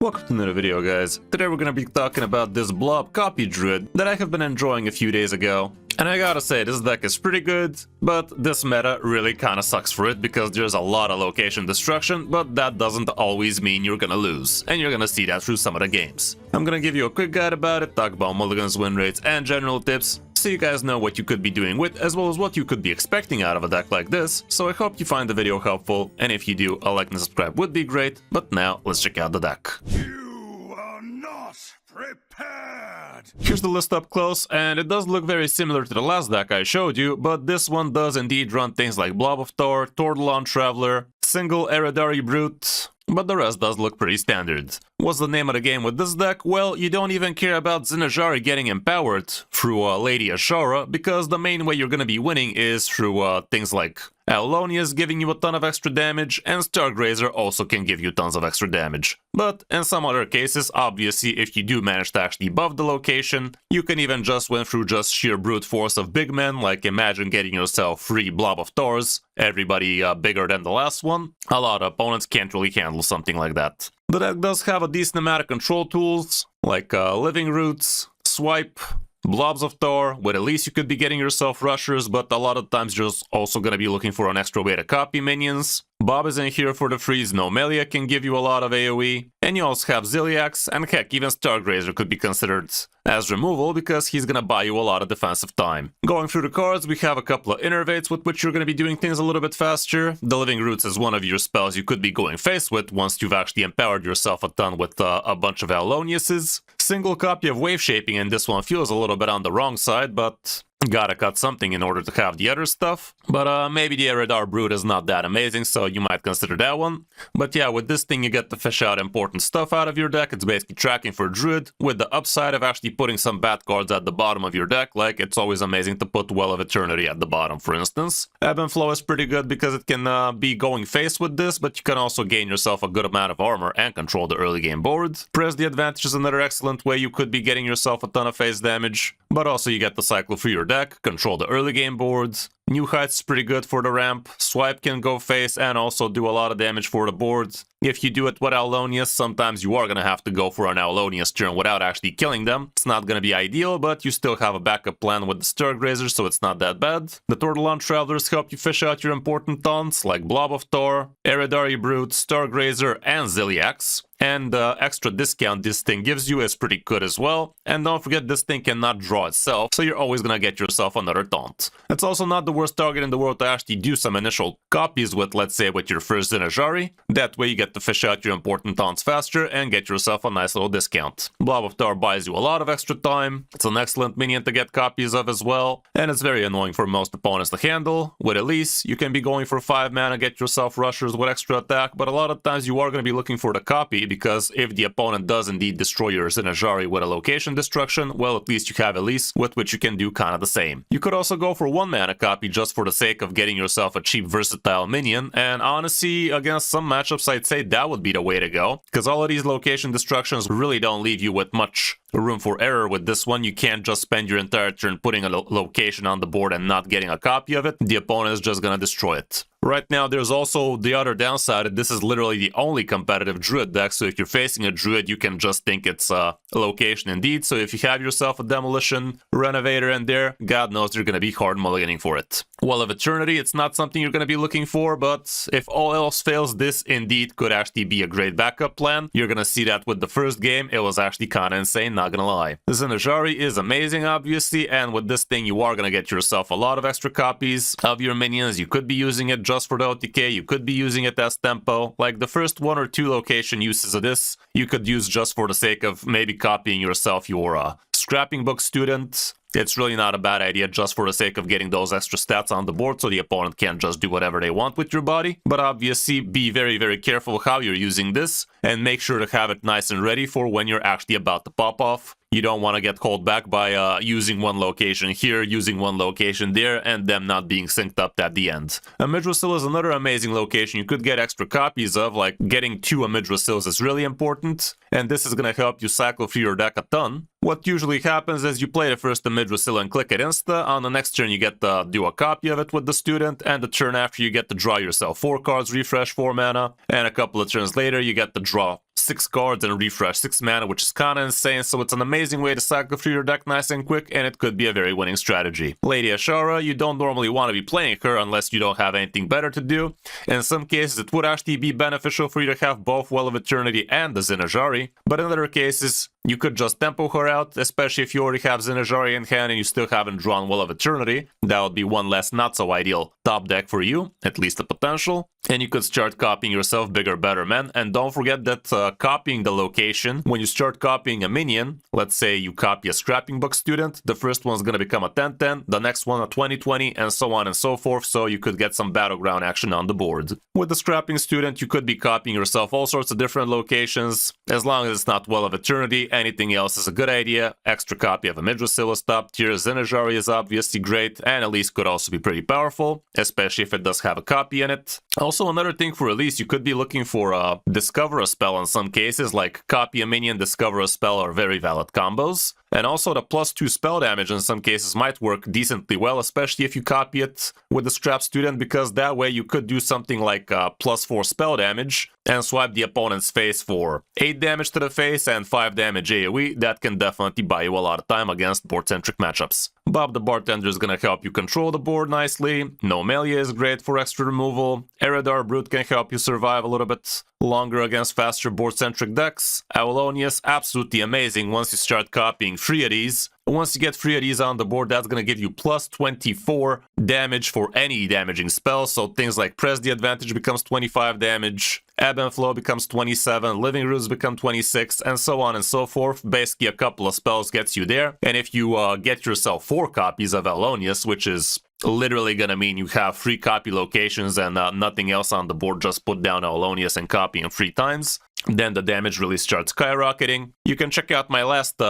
Welcome to another video, guys. Today we're gonna be talking about this blob Copy Druid that I have been enjoying a few days ago. And I gotta say, this deck is pretty good, but this meta really kinda sucks for it because there's a lot of location destruction, but that doesn't always mean you're gonna lose, and you're gonna see that through some of the games. I'm gonna give you a quick guide about it, talk about mulligans, win rates, and general tips, so you guys know what you could be doing with, as well as what you could be expecting out of a deck like this. So I hope you find the video helpful, and if you do, a like and subscribe would be great. But now, let's check out the deck. You are not prepared! Here's the list up close, and it does look very similar to the last deck I showed you, but this one does indeed run things like Blob of Thor, Tordalon Traveler, single Eredari Brute, but the rest does look pretty standard. What's the name of the game with this deck? Well, you don't even care about Zinajari getting empowered through Lady Ashara, because the main way you're gonna be winning is through things like Owlonious giving you a ton of extra damage, and Stargrazer also can give you tons of extra damage. But in some other cases, obviously, if you do manage to actually buff the location, you can even just win through just sheer brute force of big men, like imagine getting yourself 3 Blob of Thors, everybody bigger than the last one. A lot of opponents can't really handle something like that. The deck does have a decent amount of control tools, like Living Roots, Swipe, Blobs of Thor, with at least you could be getting yourself rushers, but a lot of times you're also gonna be looking for an extra way to copy minions. Bob is in here for the freeze, Nomelia can give you a lot of AoE, and you also have Ziliax, and heck, even Stargrazer could be considered as removal because he's gonna buy you a lot of defensive time. Going through the cards, we have a couple of innervates with which you're gonna be doing things a little bit faster. The Living Roots is one of your spells you could be going face with once you've actually empowered yourself a ton with a bunch of Owloniouses. Single copy of Wave Shaping, and this one feels a little bit on the wrong side, but gotta cut something in order to have the other stuff. But maybe the Eredar Brood is not that amazing, so you might consider that one. But yeah, with this thing you get to fish out important stuff out of your deck. It's basically tracking for Druid, with the upside of actually putting some bad cards at the bottom of your deck, like it's always amazing to put Well of Eternity at the bottom, for instance. Ebb and Flow is pretty good because it can be going face with this, but you can also gain yourself a good amount of armor and control the early game board. Press the Advantage is another excellent way you could be getting yourself a ton of face damage, but also you get to cycle through your deck, control the early game boards. New Heights is pretty good for the ramp. Swipe can go face and also do a lot of damage for the board. If you do it with Owlonious, sometimes you are gonna have to go for an Owlonious turn without actually killing them. It's not gonna be ideal, but you still have a backup plan with the Stargrazer, so it's not that bad. The Tordalon Travelers help you fish out your important taunts, like Blob of Thor, Eredari Brute, Stargrazer, and Ziliax. And the extra discount this thing gives you is pretty good as well. And don't forget, this thing cannot draw itself, so you're always gonna get yourself another taunt. It's also not the worst target in the world to actually do some initial copies with, let's say, with your first Zinajari. That way you get to fish out your important taunts faster and get yourself a nice little discount. Blob of Thor buys you a lot of extra time. It's an excellent minion to get copies of as well, and it's very annoying for most opponents to handle. With Elise, you can be going for 5 mana, get yourself rushers with extra attack, but a lot of times you are going to be looking for the copy, because if the opponent does indeed destroy your Zinajari with a location destruction, well, at least you have Elise, with which you can do kind of the same. You could also go for 1 mana copy just for the sake of getting yourself a cheap versatile minion, and honestly, against some matchups I'd say that would be the way to go, because all of these location destructions really don't leave you with much room for error. With this one, you can't just spend your entire turn putting a location on the board and not getting a copy of it. The opponent is just gonna destroy it. Right now, there's also the other downside. This is literally the only competitive Druid deck, so if you're facing a Druid, you can just think it's a location indeed. So if you have yourself a Demolition, Renovator in there, God knows you're gonna be hard mulliganing for it. Well of Eternity, it's not something you're gonna be looking for, but if all else fails, this indeed could actually be a great backup plan. You're gonna see that with the first game, it was actually kinda insane, not gonna lie. Zinajari is amazing, obviously, and with this thing, you are gonna get yourself a lot of extra copies of your minions. You could be using it just for the OTK, you could be using it as tempo. Like the first 1 or 2 location uses of this, you could use just for the sake of maybe copying yourself your scrapping book student. It's really not a bad idea just for the sake of getting those extra stats on the board so the opponent can't just do whatever they want with your body. But obviously, be very, very careful how you're using this, and make sure to have it nice and ready for when you're actually about to pop off. You don't want to get called back by using 1 location here, using 1 location there, and them not being synced up at the end. Amidrosil is another amazing location you could get extra copies of, like getting 2 Amidrosils is really important, and this is going to help you cycle through your deck a ton. What usually happens is you play the first Amidrosil and click it insta. On the next turn you get to do a copy of it with the student, and the turn after you get to draw yourself 4 cards, refresh 4 mana, and a couple of turns later you get to draw 6 cards and refresh 6 mana, which is kinda insane, so it's an amazing way to cycle through your deck nice and quick, and it could be a very winning strategy. Lady Ashara, you don't normally want to be playing her unless you don't have anything better to do. In some cases, it would actually be beneficial for you to have both Well of Eternity and the Zinajari, but in other cases, you could just tempo her out, especially if you already have Zinajari in hand and you still haven't drawn Well of Eternity. That would be one less not so ideal top deck for you, at least the potential. And you could start copying yourself bigger, better men. And don't forget that copying the location, when you start copying a minion, let's say you copy a scrapping book student, the first one's gonna become a 10-10, the next one a 20-20, and so on and so forth, so you could get some battleground action on the board. With the scrapping student, you could be copying yourself all sorts of different locations. As long as it's not Well of Eternity, anything else is a good idea. Extra copy of a Midrasil is top tier, Zinajari is obviously great, and Elise could also be pretty powerful, especially if it does have a copy in it. Also, another thing for Elise, you could be looking for Discover a Spell in some cases, like copy a minion, discover a spell are very valid combos. And also the +2 spell damage in some cases might work decently well, especially if you copy it with the Scrap Student, because that way you could do something like +4 spell damage and swipe the opponent's face for 8 damage to the face and 5 damage AoE. That can definitely buy you a lot of time against board-centric matchups. Bob the Bartender is gonna help you control the board nicely. Nomelia is great for extra removal. Eredar Brute can help you survive a little bit longer against faster board-centric decks. Owlonious, absolutely amazing once you start copying 3 of these. Once you get 3 of these on the board, that's gonna give you +24 damage for any damaging spell, so things like Press the Advantage becomes 25 damage, Ebb and Flow becomes 27, Living Roots become 26, and so on and so forth. Basically, a couple of spells gets you there, and if you get yourself 4 copies of Owlonious, which is literally gonna mean you have 3 copy locations and nothing else on the board, just put down Owlonious and copy him 3 times, then the damage really starts skyrocketing. You can check out my last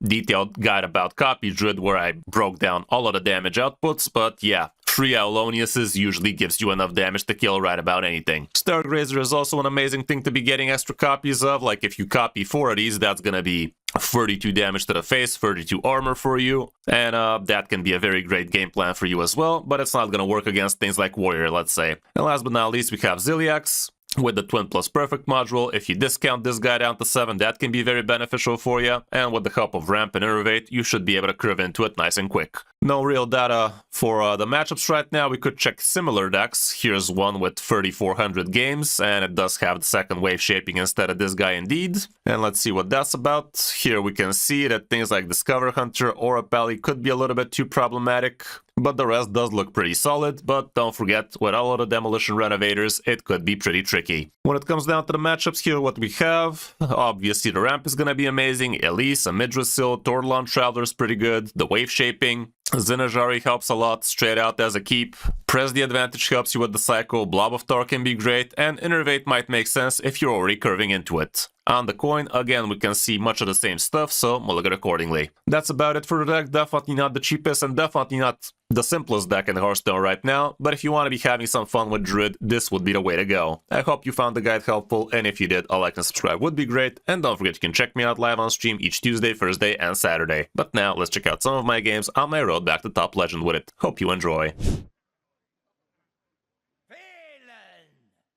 detailed guide about Copy Druid where I broke down all of the damage outputs, but yeah, 3 Owloniuses usually gives you enough damage to kill right about anything. Stargrazer is also an amazing thing to be getting extra copies of, like if you copy 4 of these, that's gonna be 32 damage to the face, 32 armor for you, and that can be a very great game plan for you as well, but it's not gonna work against things like Warrior, let's say. And last but not least, we have Ziliax. With the Twin Plus Perfect module, if you discount this guy down to 7, that can be very beneficial for you, and with the help of Ramp and Innervate, you should be able to curve into it nice and quick. No real data for the matchups right now. We could check similar decks. Here's one with 3,400 games, and it does have the second wave shaping instead of this guy indeed. And let's see what that's about. Here we can see that things like Discover Hunter or a Pally could be a little bit too problematic, but the rest does look pretty solid. But don't forget, with all of the Demolition Renovators, it could be pretty tricky. When it comes down to the matchups here, what we have, obviously the Ramp is going to be amazing, Elise, a Midrasil, Tortolon Traveler is pretty good, the Wave Shaping, Zinajari helps a lot, straight out as a keep, Press the Advantage helps you with the cycle, Blob of Tar can be great, and Innervate might make sense if you're already curving into it. On the coin, again, we can see much of the same stuff, so we'll look at it accordingly. That's about it for the deck. Definitely not the cheapest and definitely not the simplest deck in Hearthstone right now, but if you want to be having some fun with Druid, this would be the way to go. I hope you found the guide helpful, and if you did, a like and subscribe would be great, and don't forget you can check me out live on stream each Tuesday, Thursday, and Saturday. But now, let's check out some of my games on my road back to top legend with it. Hope you enjoy.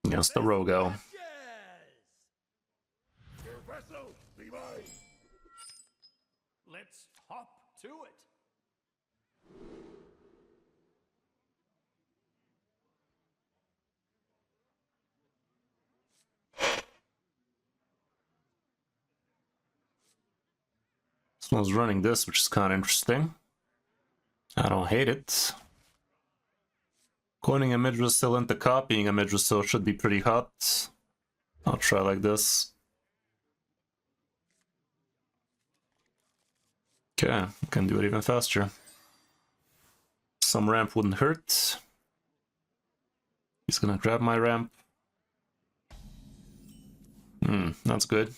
Against the Rogo. Let's hop to it. This one's running this, which is kind of interesting. I don't hate it. Coining a Midrasil into copying a Midrasil should be pretty hot. I'll try like this. Okay, can do it even faster. Some ramp wouldn't hurt. He's gonna grab my ramp. That's good.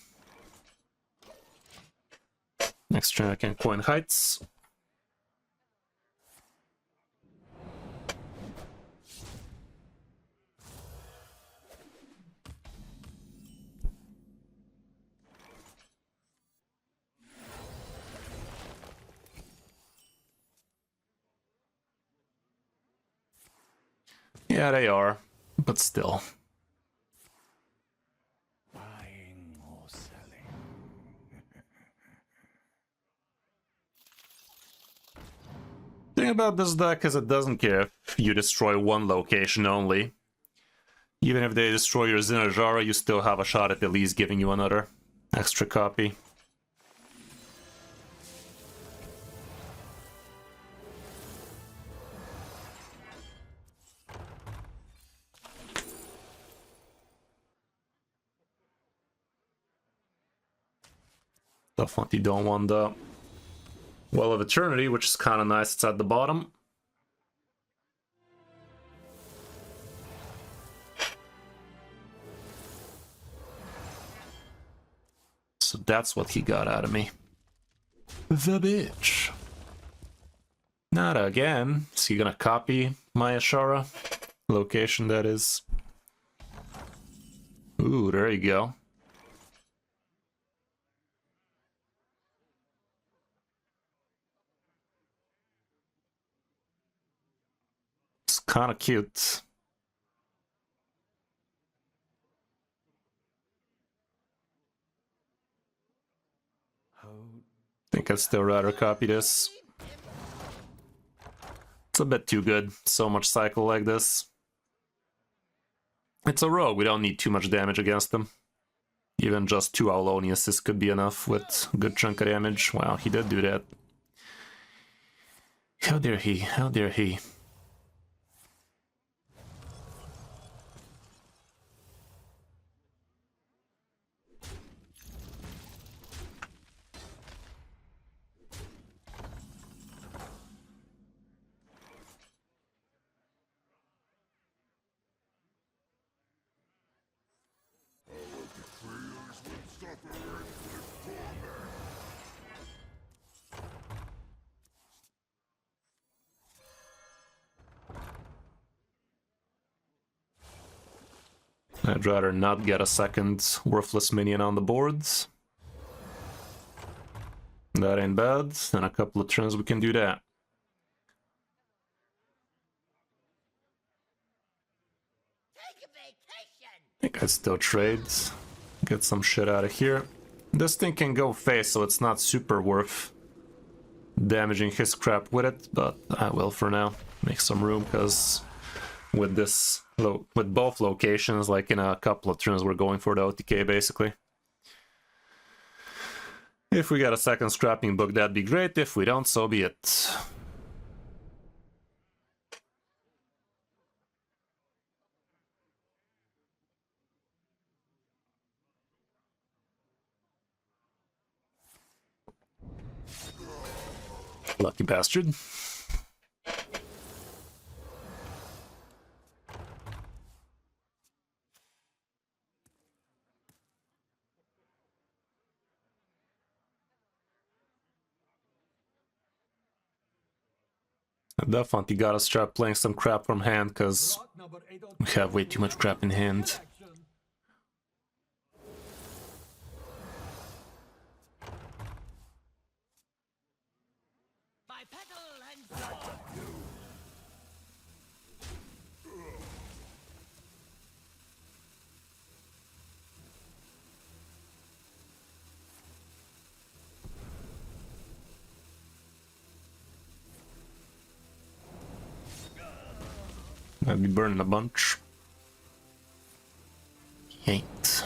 Next turn I can coin heights. Yeah, they are, but still. Buying or Thing about this deck is it doesn't care if you destroy one location only. Even if they destroy your Zinajara, you still have a shot at least giving you another extra copy. Definitely don't want the Well of Eternity, which is kind of nice. It's at the bottom. So that's what he got out of me. The bitch. Not again. Is he gonna copy my Ashara? Location, that is. Ooh, there you go. It's kind of cute. I think I'd still rather copy this. It's a bit too good. So much cycle like this. It's a rogue. We don't need too much damage against them. Even just 2 Owloniouses could be enough with a good chunk of damage. Wow, he did do that. How dare he? How dare he? I'd rather not get a second worthless minion on the boards. That ain't bad. In a couple of turns we can do that. I think I'd still trade. Get some shit out of here. This thing can go face, so it's not super worth damaging his crap with it, but I will for now. Make some room, because with this, with both locations, like in a couple of turns, we're going for the OTK basically. If we get a second scrapping book, that'd be great. If we don't, so be it. Lucky bastard. I definitely gotta start playing some crap from hand, because we have way too much crap in hand. I'd be burning a bunch. He ain't.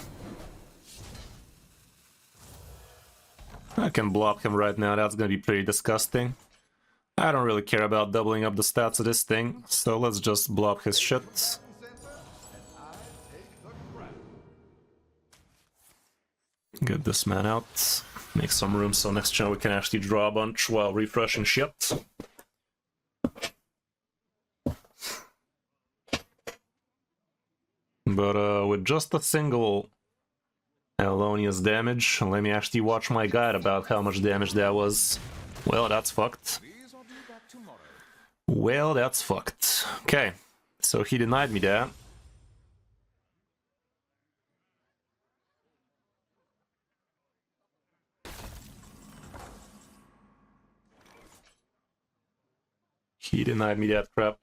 I can block him right now, that's gonna be pretty disgusting. I don't really care about doubling up the stats of this thing, so let's just block his shit. Get this man out. Make some room so next turn we can actually draw a bunch while refreshing shit. But with just a single Owlonious damage, let me actually watch my guide about how much damage that was. Well, that's fucked. Well, that's fucked. Okay, so he denied me that. He denied me that crap.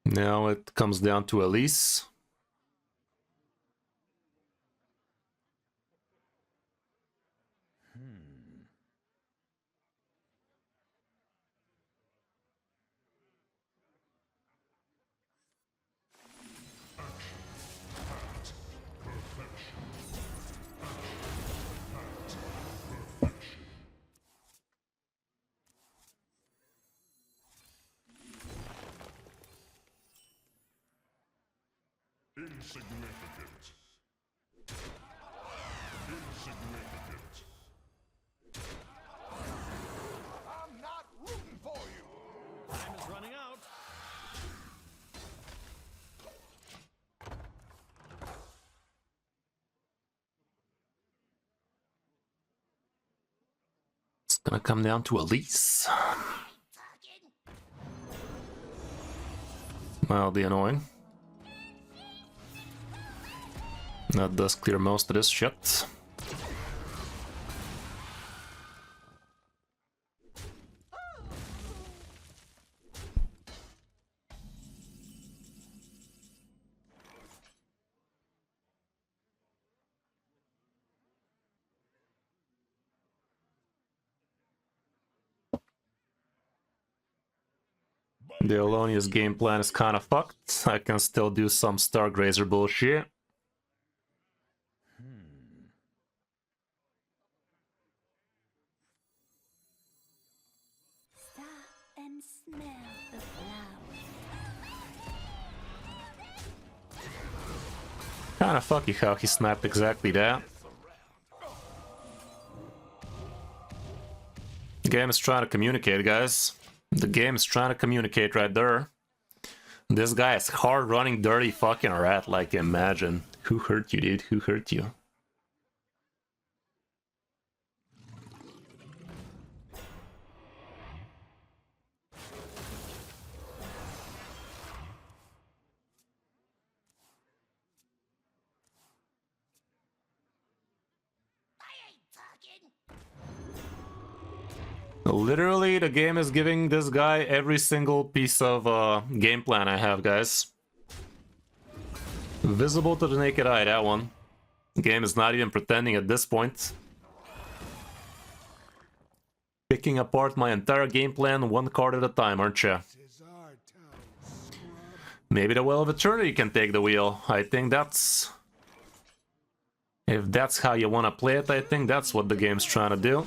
Now it comes down to Elise. Insignificant. Insignificant. I'm not rooting for you. Time is running out. It's gonna come down to Elise. Mildly annoying. That does clear most of this shit. The Owlonious game plan is kinda fucked. I can still do some Stargrazer bullshit. Stop and smell the flowers. Kinda fucky how he snapped exactly that. The game is trying to communicate, guys. The game is trying to communicate right there. This guy is hard running dirty fucking rat, like imagine. Who hurt you, dude? Who hurt you? Literally, the game is giving this guy every single piece of game plan I have, guys. Visible to the naked eye, that one. The game is not even pretending at this point. Picking apart my entire game plan one card at a time, aren't you? Maybe the Well of Eternity can take the wheel. I think that's... If that's how you want to play it, I think that's what the game's trying to do.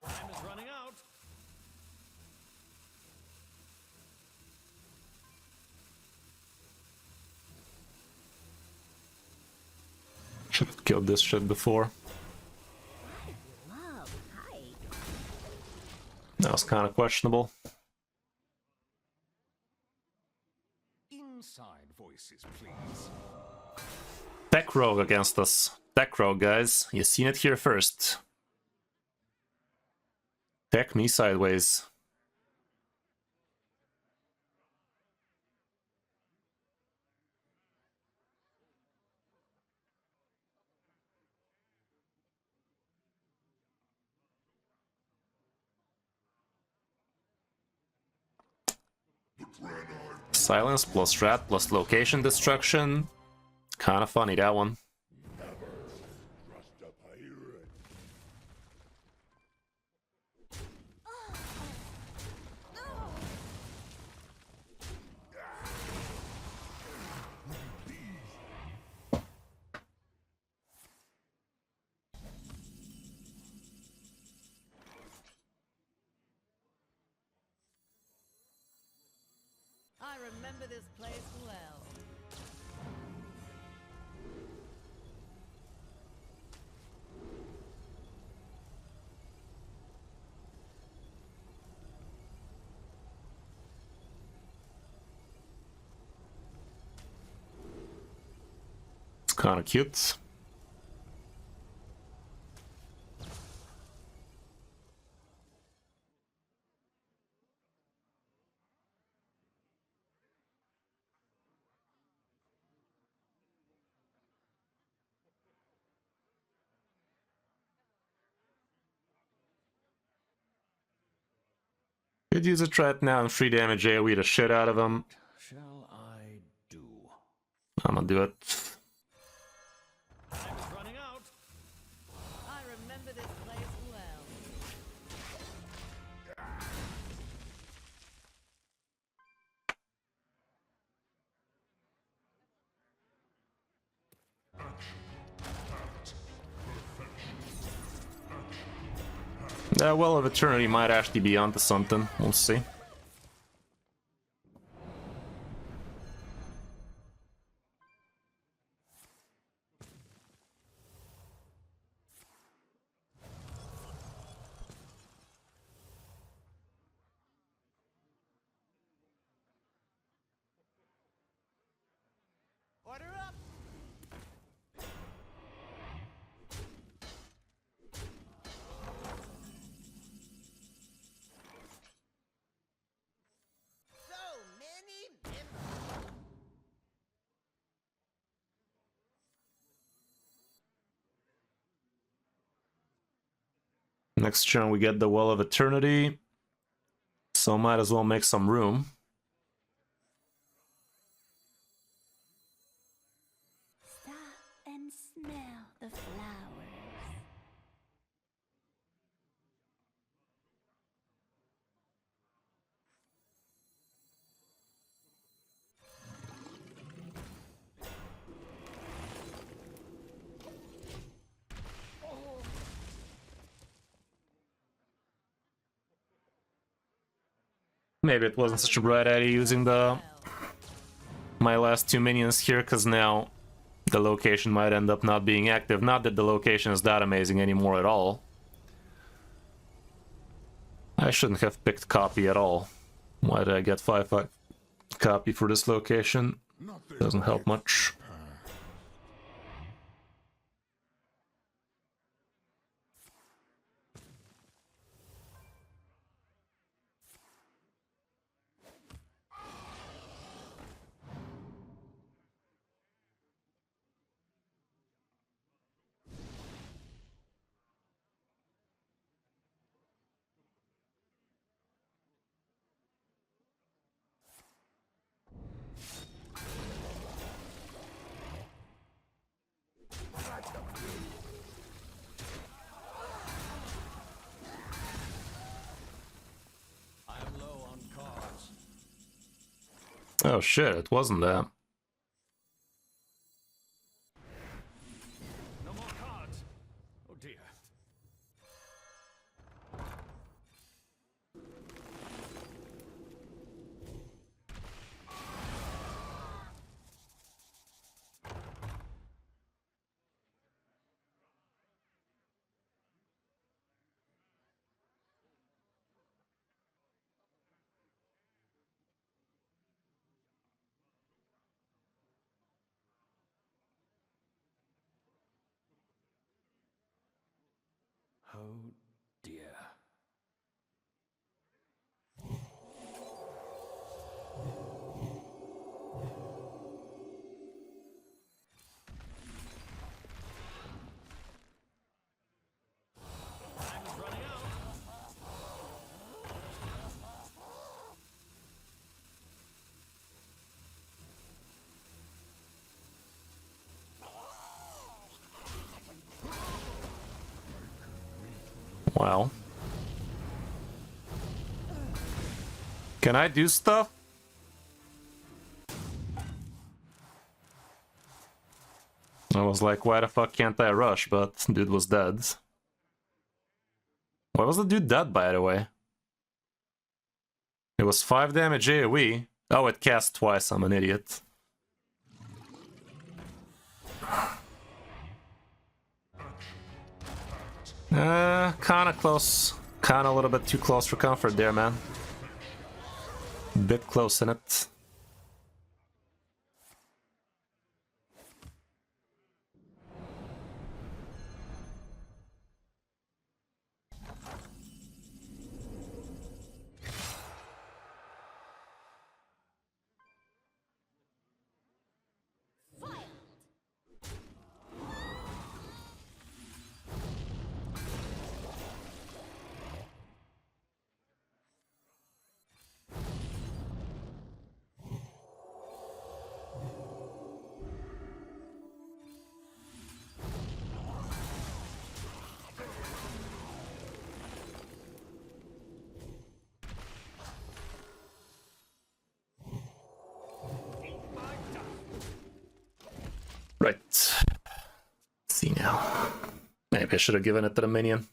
Time is running out. Should have killed this shit before. Love height. That was kind of questionable. Inside voices, please. Tech Rogue against us. Tech Rogue, guys. You seen it here first. Tech me sideways. Silence plus rat plus location destruction. Kinda funny, that one. Trust a pirate. I remember this place well. It's kinda cute. Could use it right now and 3 damage AoE the shit out of him. Shall I do? I'm gonna do it. Time is running out. I remember this place well. That Well of Eternity might actually be onto something. We'll see. Order up! So many members. Next turn we get the Well of Eternity. So might as well make some room. Stop and smell the flowers. Maybe it wasn't such a bright idea using my last 2 minions here, because now the location might end up not being active. Not that the location is that amazing anymore at all. I shouldn't have picked copy at all. Why did I get 5/5 copy for this location? Nothing Doesn't help like much. I am low on cards. Oh shit, it wasn't that. No more cards. Oh dear. Oh dear. Time is running out. Wow. Can I do stuff? I was like, why the fuck can't I rush? But dude was dead. Why was the dude dead, by the way? It was 5 damage AoE. Oh, it cast twice, I'm an idiot. Kinda close. Kinda a little bit too close for comfort there, man. Bit close in it. Right. Let's see now. Maybe I should have given it to the minion.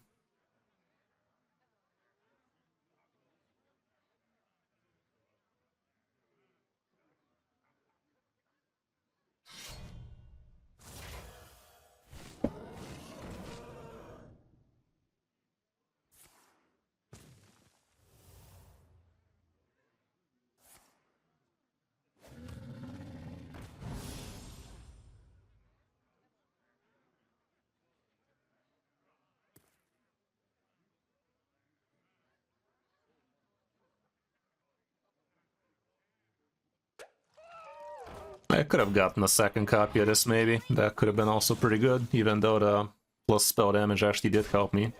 I could have gotten a second copy of this, maybe. That could have been also pretty good, even though the plus spell damage actually did help me.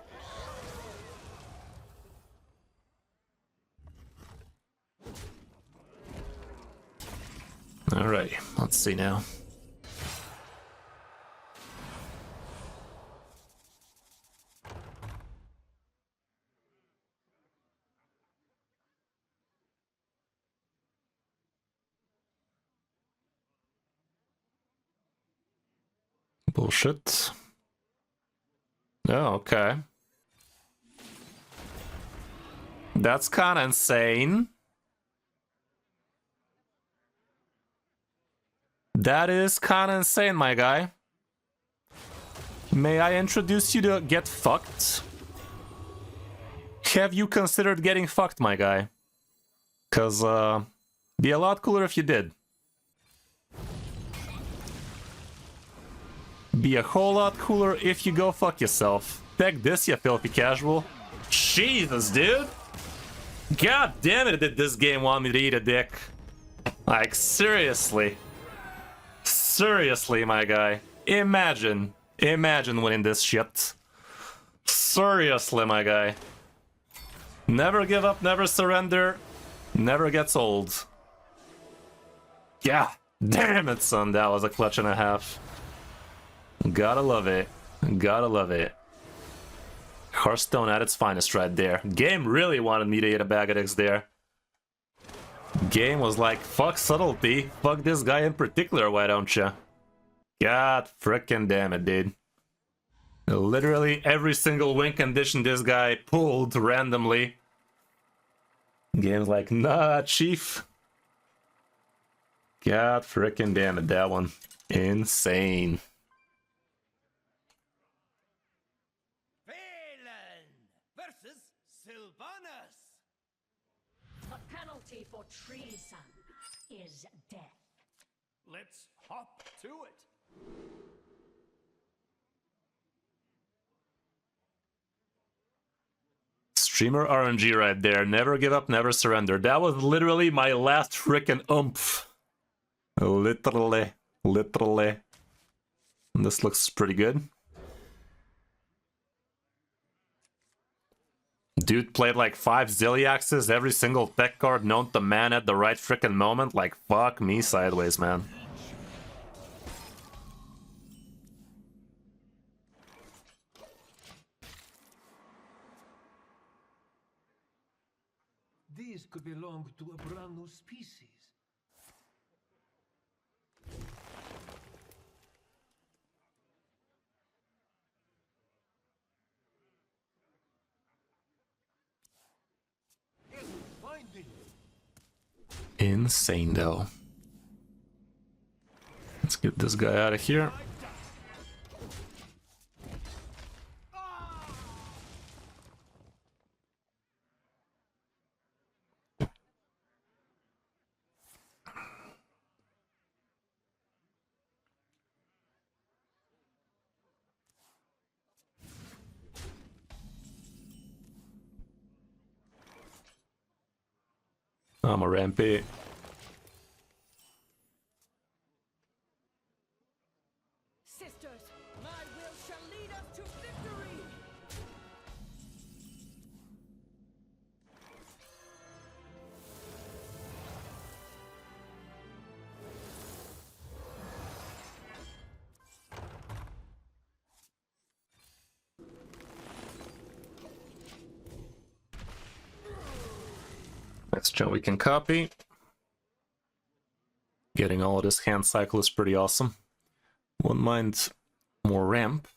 Alright, let's see now. Bullshit. Oh, okay. That's kinda insane. That is kinda insane, my guy. May I introduce you to Get Fucked? Have you considered getting fucked, my guy? Cause, be a lot cooler if you did. Be a whole lot cooler if you go fuck yourself. Take this, you filthy casual. Jesus, dude! God damn it, did this game want me to eat a dick? Like, seriously. Seriously, my guy. Imagine winning this shit. Seriously, my guy. Never give up, never surrender. Never gets old. Yeah, damn it, son. That was a clutch and a half. Gotta love it. Gotta love it. Hearthstone at its finest right there. Game really wanted me to eat a bag of dicks there. Game was like, fuck subtlety. Fuck this guy in particular, why don't ya? God frickin' damn it, dude. Literally every single win condition this guy pulled randomly. Game's like, nah, chief. God frickin' damn it, that one. Insane. Versus Sylvanas. The penalty for treason is death. Let's hop to it. Streamer RNG right there. Never give up, never surrender. That was literally my last frickin' oomph. Literally. Literally. This looks pretty good. Dude played like 5 Zilliaxes, every single tech card known to man at the right frickin' moment. Like, fuck me sideways, man. These could belong to a brand new species. Insane, though. Let's get this guy out of here. I'm a rampy. Sisters, my will shall lead us to victory. Next turn we can copy. Getting all of this hand cycle is pretty awesome. Wouldn't mind more ramp.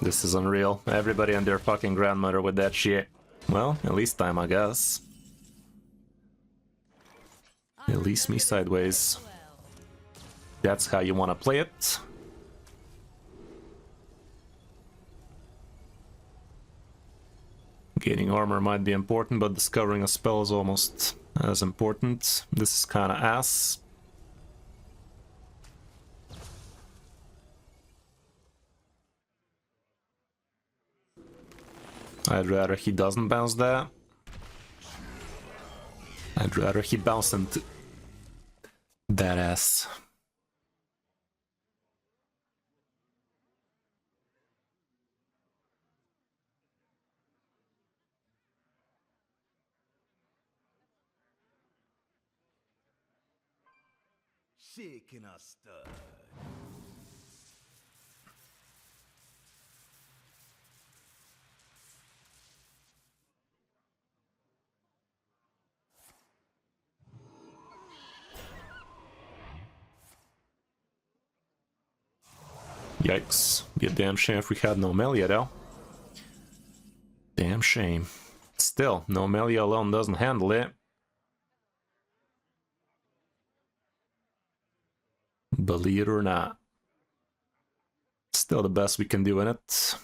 This is unreal. Everybody and their fucking grandmother with that shit. Well, at least time, I guess. At least me sideways. That's how you want to play it. Gaining armor might be important, but discovering a spell is almost as important. This is kinda ass. I'd rather he doesn't bounce that. I'd rather he bounce into that ass. Shaking a stud. Yikes. Be a damn shame if we had no Melia though. Damn shame. Still, no Melia alone doesn't handle it. Believe it or not. Still the best we can do in it.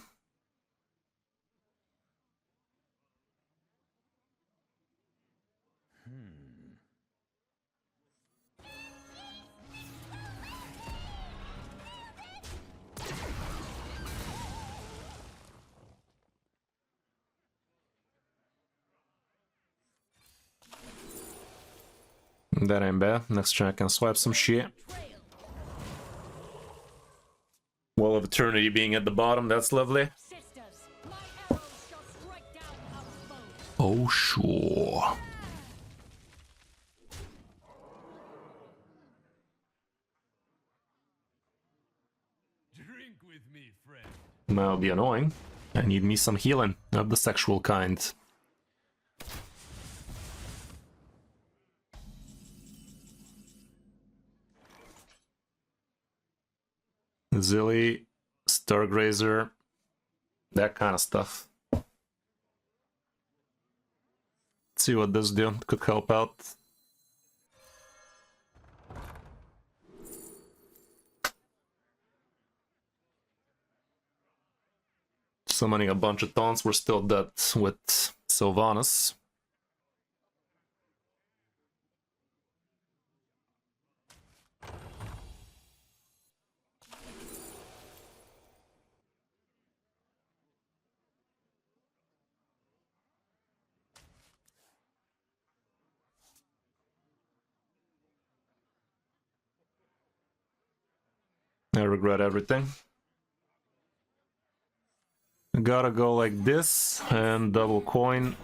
That ain't bad. Next turn I can swipe some shit. Wall of Eternity being at the bottom, that's lovely. Sisters, my arrows shall strike down our foes. Oh, sure. Drink with me, friend. That'll be annoying. I need me some healing of the sexual kind. Zilly, Stargrazer, that kind of stuff. Let's see what this do. Could help out. Summoning a bunch of taunts, we're still dead with Sylvanas. I regret everything. I gotta go like this and double coin.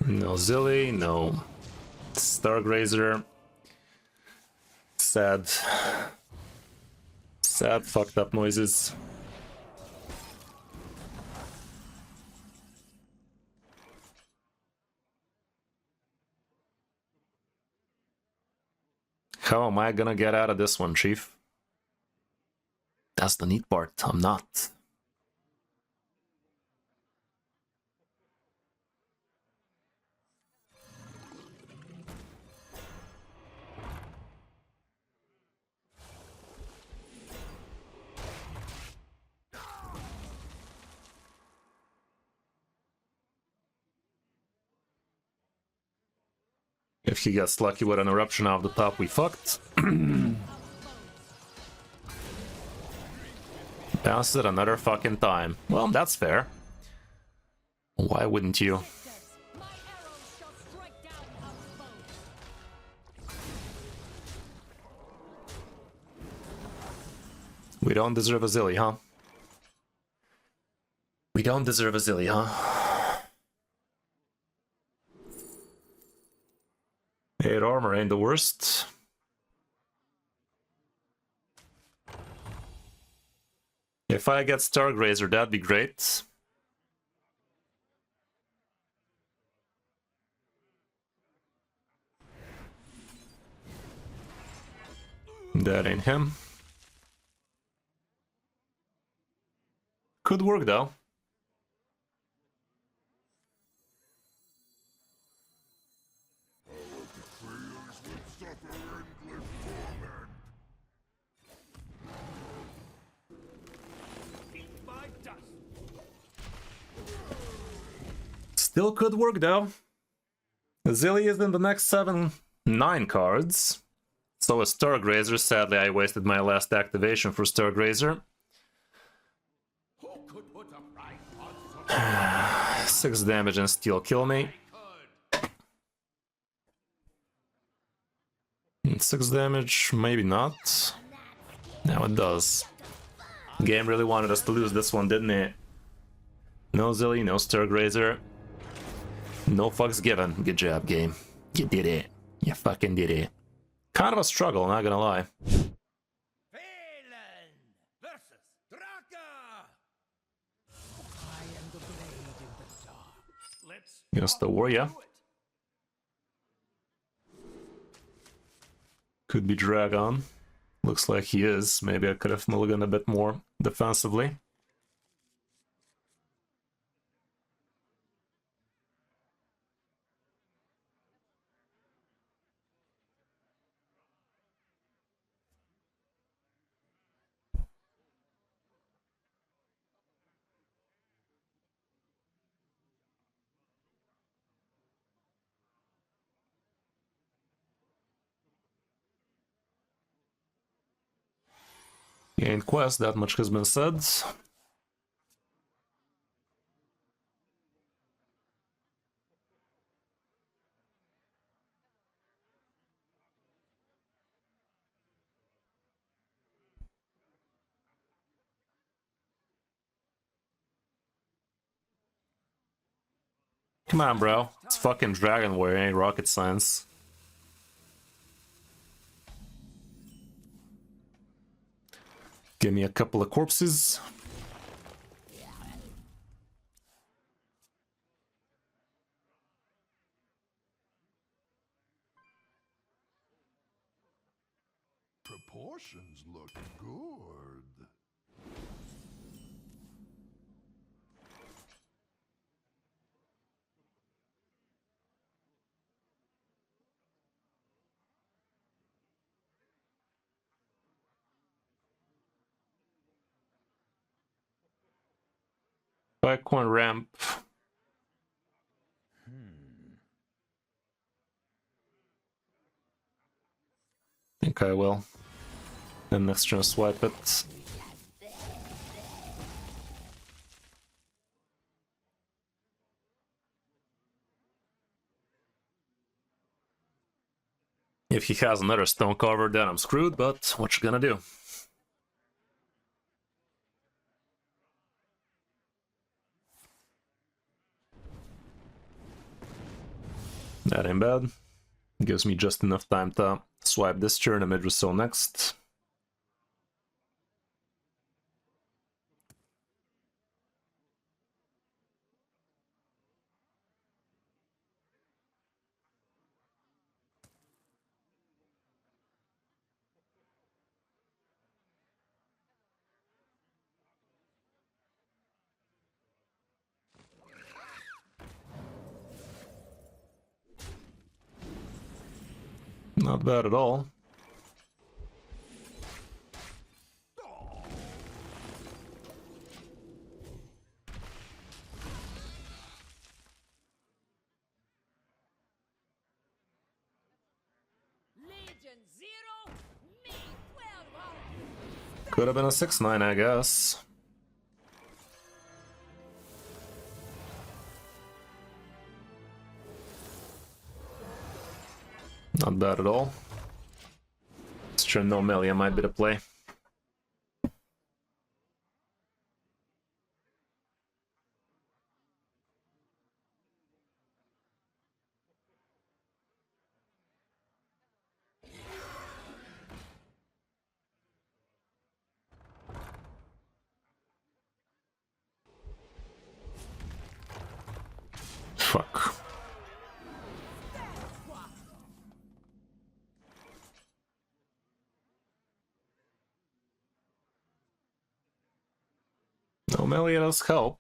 No Zilly, no Stargrazer. Sad. Sad fucked up noises. How am I gonna get out of this one, Chief? That's the neat part. I'm not. If he gets lucky with an eruption off the top, we fucked. Bounced it another fucking time. Well, that's fair. Why wouldn't you? My arrows shall strike down our foes. We don't deserve a Zilly, huh? We don't deserve a Zilly, huh? 8 armor ain't the worst. If I get Stargrazer, that'd be great. That ain't him. Could work though. Betrayers will suffer endless torment. Eat my dust. Still could work though. Zilly is in the next 9 cards. So a Stargrazer. Sadly, I wasted my last activation for Stargrazer. Who could put a price on 6 damage and still kill me. could? 6 damage, maybe not. Now it does. Game really wanted us to lose this one, didn't it? No Zilly, no Stargrazer. No fucks given. Good job, game. You did it. You fucking did it. Kind of a struggle, not gonna lie. Phelan versus Draka. I am the blade in the dark. Let's Against the warrior. do it. Could be Dragon. Looks like he is. Maybe I could have mulliganed a bit more defensively. Gained quest, that much has been said. Come on, bro. It's fucking Dragon Warrior, ain't rocket science. Give me a couple of corpses. Proportions look good. Backhorn ramp. Think I will. And next turn swipe it. If he has another stone cover, then I'm screwed, but what you gonna do? That ain't bad. Gives me just enough time to swipe this turn and Idrisil next. Not bad at all. Legion 0, me 12. Could have been a 6-9, I guess. Not bad at all. This turn, no Melia might be the play. Fuck. No Melia's help.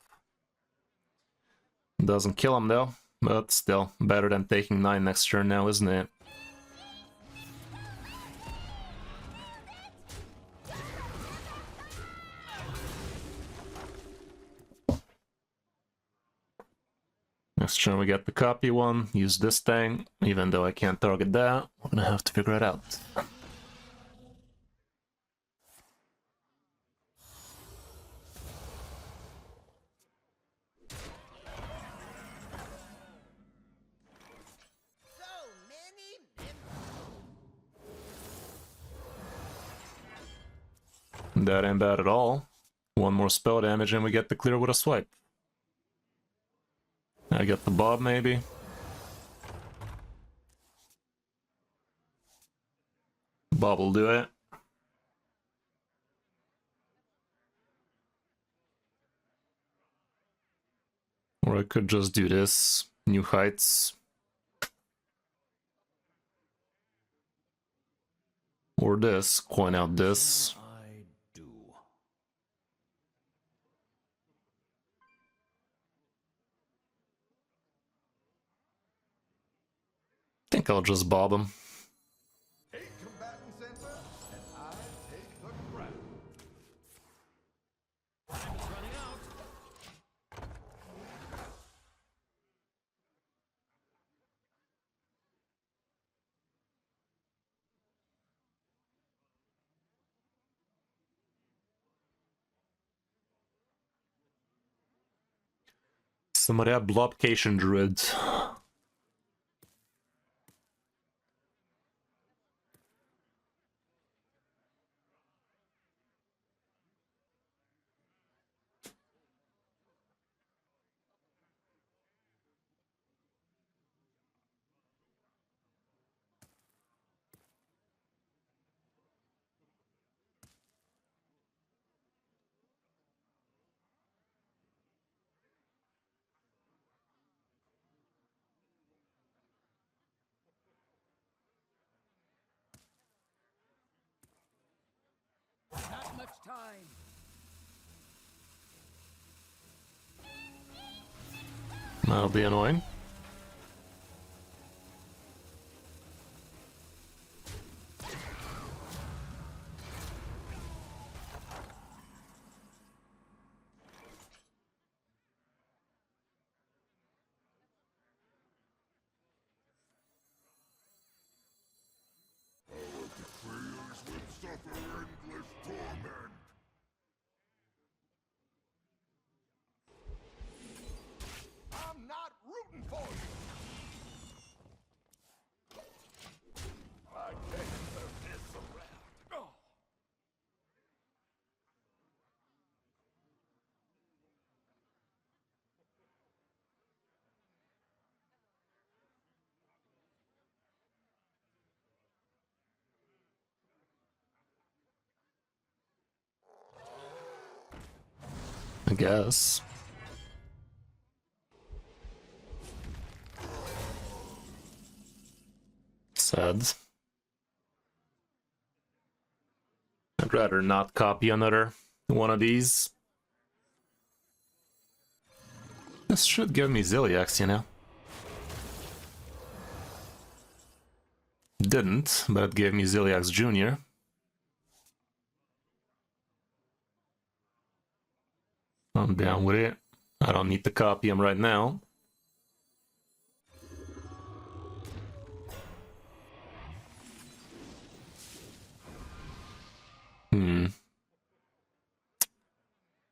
Doesn't kill him though, but still better than taking 9 next turn now, isn't it? Next turn we get the copy one, use this thing, even though I can't target that, we're gonna have to figure it out. That ain't bad at all. One more spell damage and we get the clear with a swipe. I get the bob maybe. Bob will do it. Or I could just do this. New heights. Or this. Coin out this. I do. Think I'll just bob him. Take combatant center, and I take the crown. Running out. Somebody have Blobcation Druid. Not much time. That'll be annoying. Our betrayers will suffer endless torment. I'm not rooting for you. I can't turn this around. Oh. I guess. Sad. I'd rather not copy another one of these. This should give me Ziliax, you know. Didn't, but it gave me Ziliax Jr. I'm down with it. I don't need to copy him right now.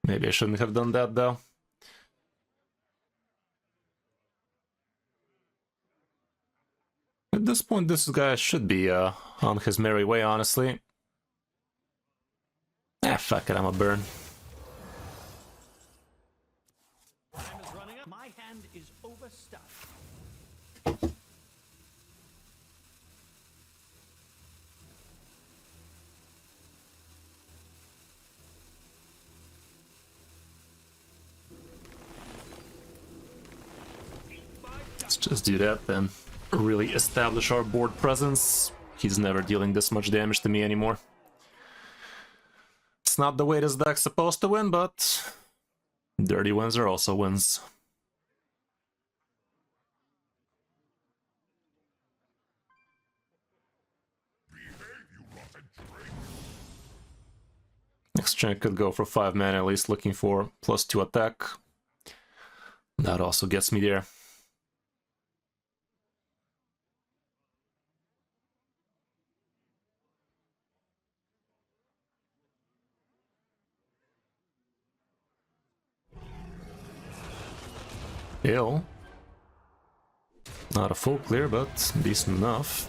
Maybe I shouldn't have done that though. At this point, this guy should be on his merry way, honestly. Ah, fuck it, I'm a burn. Time is running out. My hand is overstuffed. just do that, then really establish our board presence. He's never dealing this much damage to me anymore. It's not the way this deck's supposed to win, but dirty wins are also wins. Next turn could go for 5 mana at least, looking for +2 attack. That also gets me there. Ill. Not a full clear, but decent enough.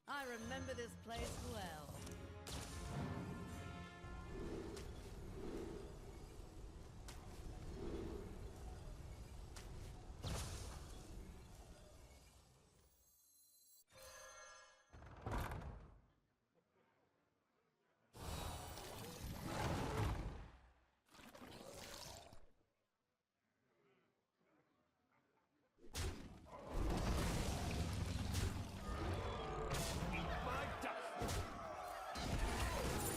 I remember this place well.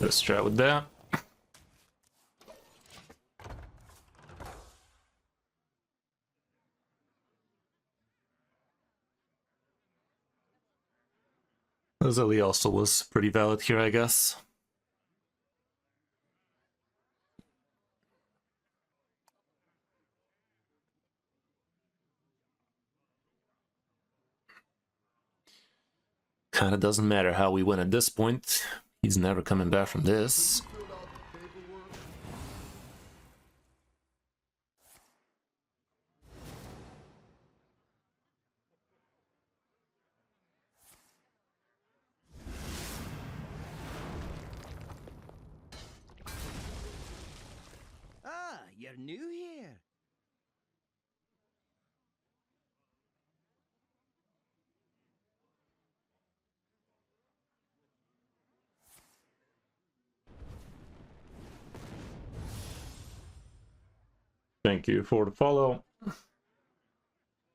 Let's try with that. Zilly also was pretty valid here, I guess. Kinda doesn't matter how we win at this point. He's never coming back from this. Filled out the paperwork. Ah, you're new here. Thank you for the follow.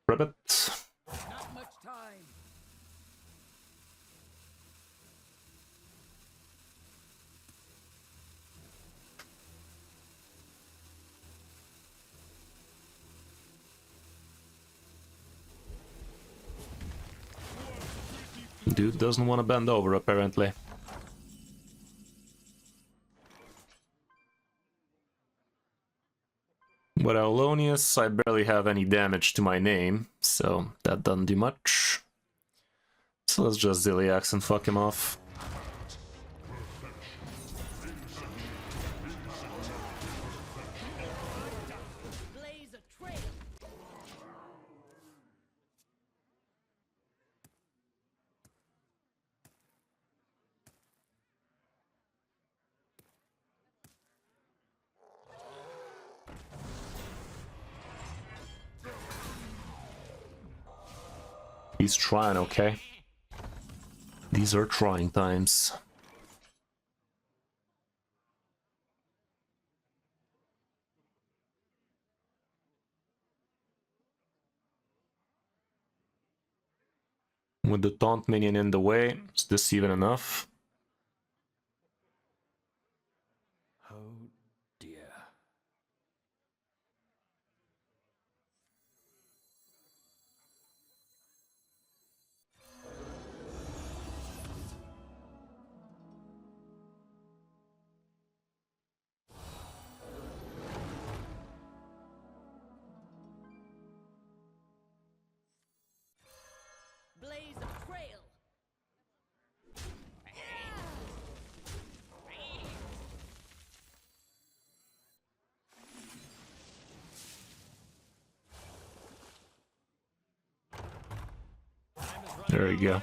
Ribbit. Not much time. Dude doesn't want to bend over, apparently. But Owlonious, I barely have any damage to my name, so that doesn't do much. So let's just Zilliax and fuck him off. Blaze a trail. He's trying, okay? These are trying times. With the taunt minion in the way, is this even enough? Oh dear. Blaze a trail. There we go.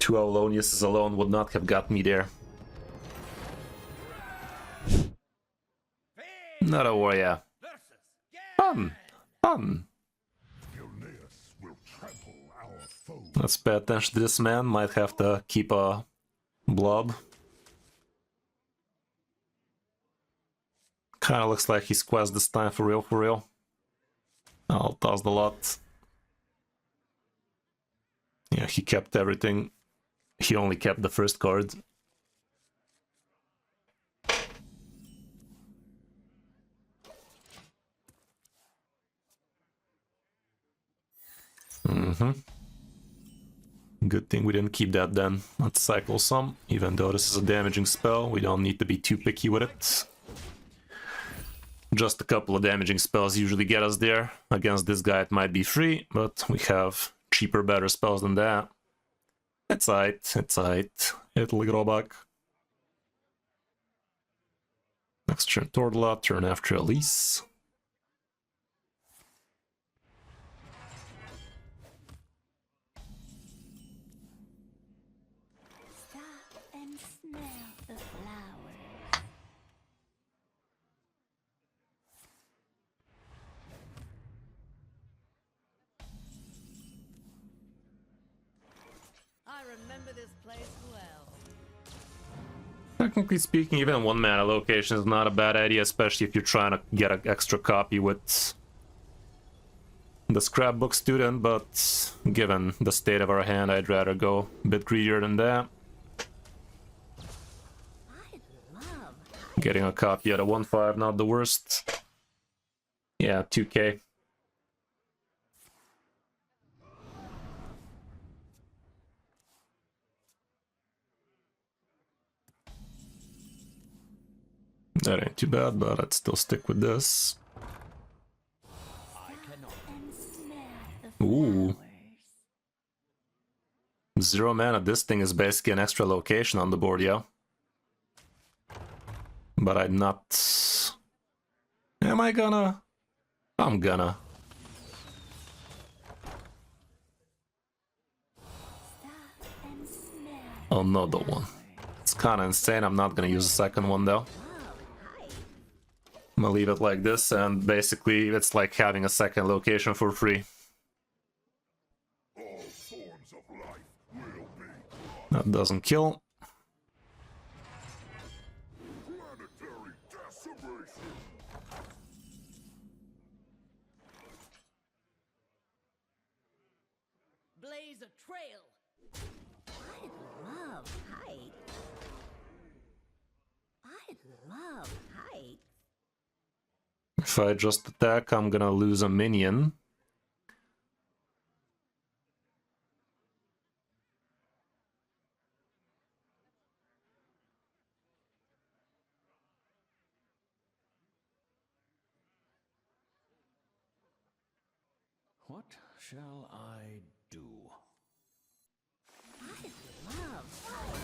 Two Owloniuses alone would not have got me there. Not a warrior. Fun! Fun! Gilneas will trample our foes. Let's pay attention to this man. Might have to keep a blob. Kinda looks like he's quest this time for real, for real. I'll toss the lot. Yeah, he kept everything. He only kept the first card. Good thing we didn't keep that then. Let's cycle some. Even though this is a damaging spell, we don't need to be too picky with it. Just a couple of damaging spells usually get us there. Against this guy it might be free, but we have cheaper, better spells than that. It's aight, it's aight. It'll grow back. Next turn Tordla, turn after Elise. Stop and smell the flowers. I remember this place well. Technically speaking, even 1 mana location is not a bad idea, especially if you're trying to get an extra copy with the scrapbook student, but given the state of our hand, I'd rather go a bit greedier than that. Getting a copy at a 1/5, not the worst. Yeah, 2k. That ain't too bad, but I'd still stick with this. And smell the Ooh. flowers. 0 mana, this thing is basically an extra location on the board, yeah. But I'm not... Am I gonna? I'm gonna. Stop and smell. Another one. It's kinda insane, I'm not gonna use the second one though. I'm gonna leave it like this, and basically it's like having a second location for free. All forms of life will be That doesn't kill. planetary decimation. Blaze a trail. Love height. I love height. If I just attack, I'm gonna lose a minion. What shall I do? Love height.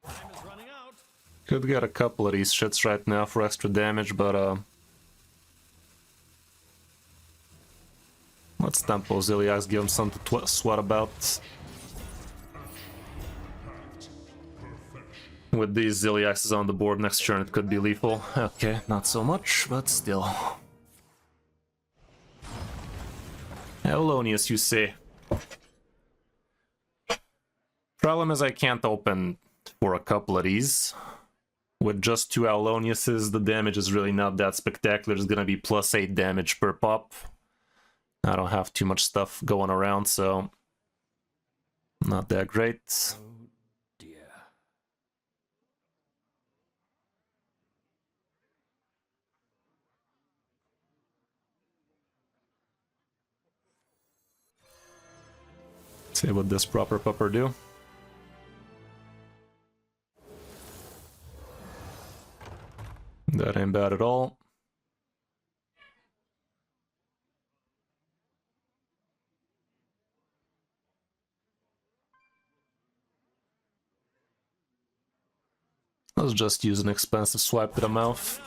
Time is running out. Could get a couple of these shits right now for extra damage, but let's tempo Ziliax, give him something to sweat about. With these Ziliaxes on the board next turn, it could be lethal. Okay, not so much, but still. Owlonious, you say. Problem is I can't open for a couple of these. With just 2 Owloniuses, the damage is really not that spectacular. It's gonna be +8 damage per pop. I don't have too much stuff going around, so not that great. Oh dear. See what this proper pupper do. That ain't bad at all. Let's just use an expensive swipe to the mouth.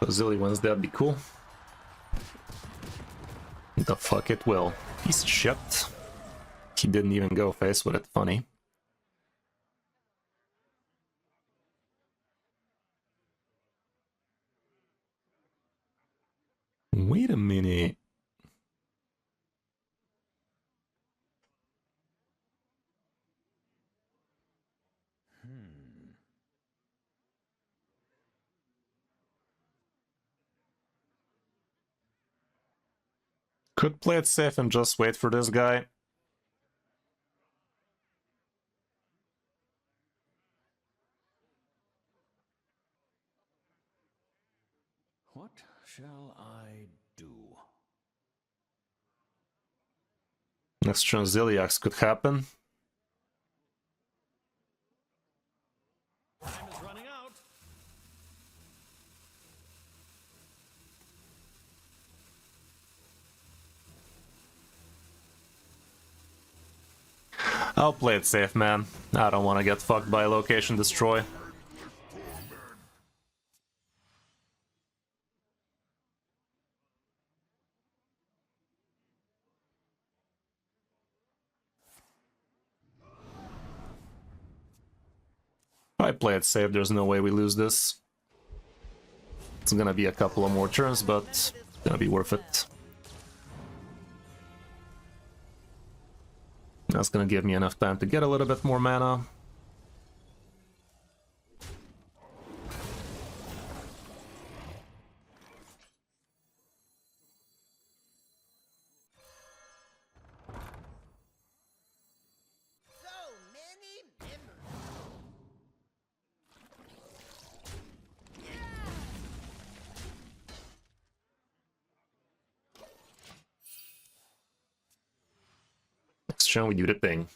Zilly wins, that'd be cool. The fuck it will. Piece of shit. He didn't even go face with it, funny. Wait a minute. Could play it safe and just wait for this guy. What shall I do? Next turn Ziliax could happen. Time is running out. I'll play it safe, man. I don't want to get fucked by location destroy. If I play it safe, there's no way we lose this. It's gonna be a couple of more turns, but it's gonna be worth it. That's gonna give me enough time to get a little bit more mana. Next turn we do the thing.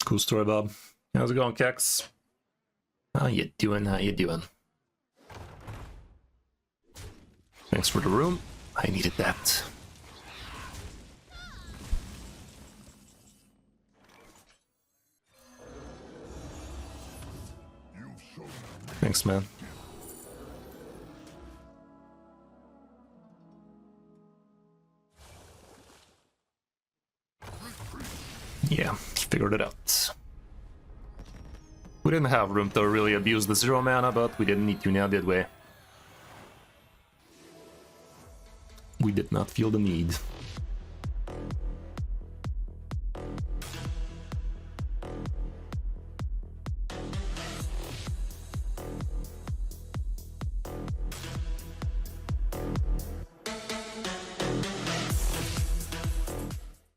Cool story, Bob. How's it going, Kex? How you doing? How you doing? Thanks for the room. I needed that. Thanks, man. Yeah, figured it out. We didn't have room to really abuse the 0 mana, but we didn't need to now, did we? We did not feel the need.